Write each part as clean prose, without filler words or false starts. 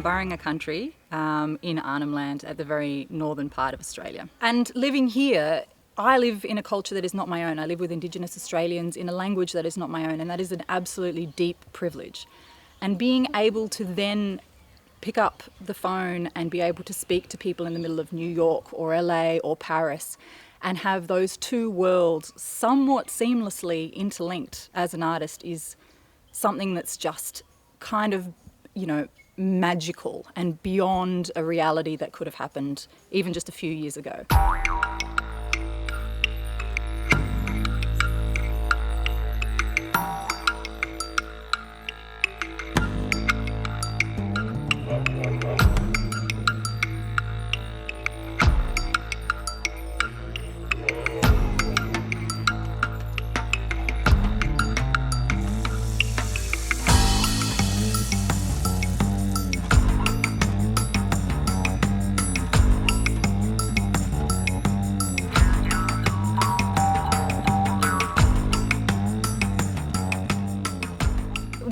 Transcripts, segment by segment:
from Barringa country in Arnhem Land at the very northern part of Australia. And living here, I live in a culture that is not my own. I live with Indigenous Australians in a language that is not my own, and that is an absolutely deep privilege. And being able to then pick up the phone and be able to speak to people in the middle of New York or LA or Paris and have those two worlds somewhat seamlessly interlinked as an artist is something that's just kind of, magical and beyond a reality that could have happened even just a few years ago.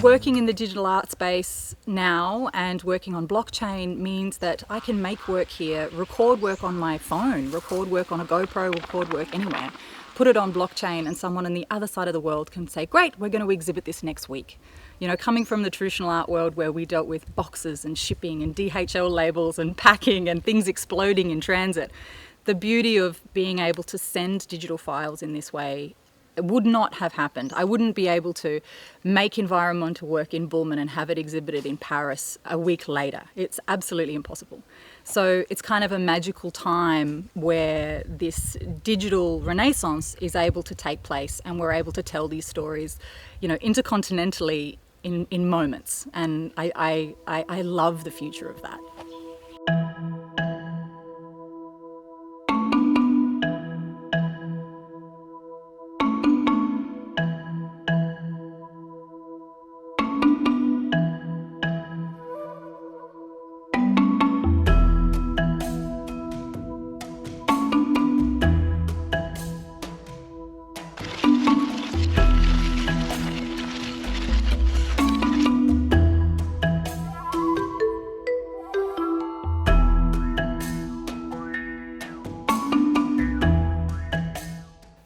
Working in the digital art space now and working on blockchain means that I can make work here, record work on my phone, record work on a GoPro, record work anywhere, put it on blockchain, and someone on the other side of the world can say, great, we're going to exhibit this next week. Coming from the traditional art world where we dealt with boxes and shipping and DHL labels and packing and things exploding in transit, the beauty of being able to send digital files in this way would not have happened. I wouldn't be able to make environmental work in Bullman and have it exhibited in Paris a week later. It's absolutely impossible. So it's kind of a magical time where this digital renaissance is able to take place, and we're able to tell these stories, intercontinentally in moments. And I love the future of that.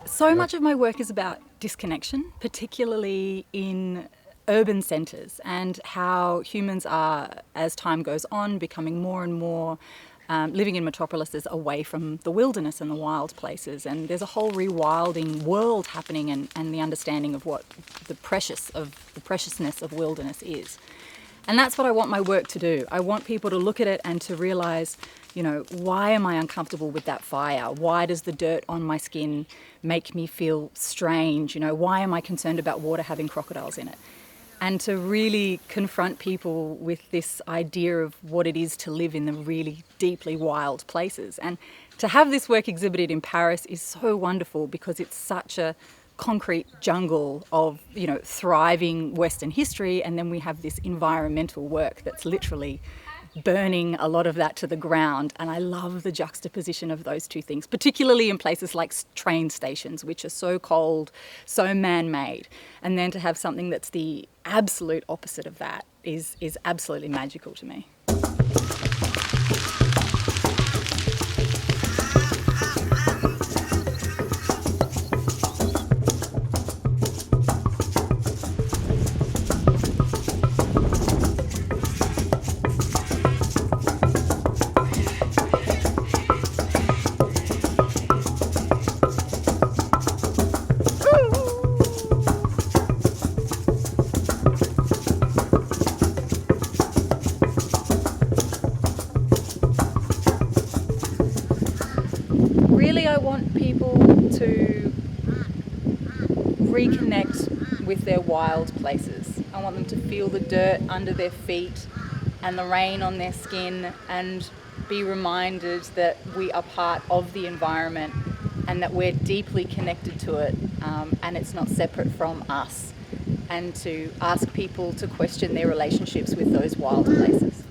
So much of my work is about disconnection, particularly in urban centres, and how humans are, as time goes on, becoming more and more living in metropolises away from the wilderness and the wild places. And there's a whole rewilding world happening, and the understanding of what the preciousness of wilderness is. And that's what I want my work to do. I want people to look at it and to realise, why am I uncomfortable with that fire? Why does the dirt on my skin make me feel strange? Why am I concerned about water having crocodiles in it? And to really confront people with this idea of what it is to live in the really deeply wild places. And to have this work exhibited in Paris is so wonderful because it's such a concrete jungle of, thriving Western history, and then we have this environmental work that's literally burning a lot of that to the ground. And I love the juxtaposition of those two things, particularly in places like train stations, which are so cold, so man-made. And then to have something that's the absolute opposite of that is absolutely magical to me. Really, I want people to reconnect with their wild places. I want them to feel the dirt under their feet and the rain on their skin, and be reminded that we are part of the environment and that we're deeply connected to it, and it's not separate from us. And to ask people to question their relationships with those wild places.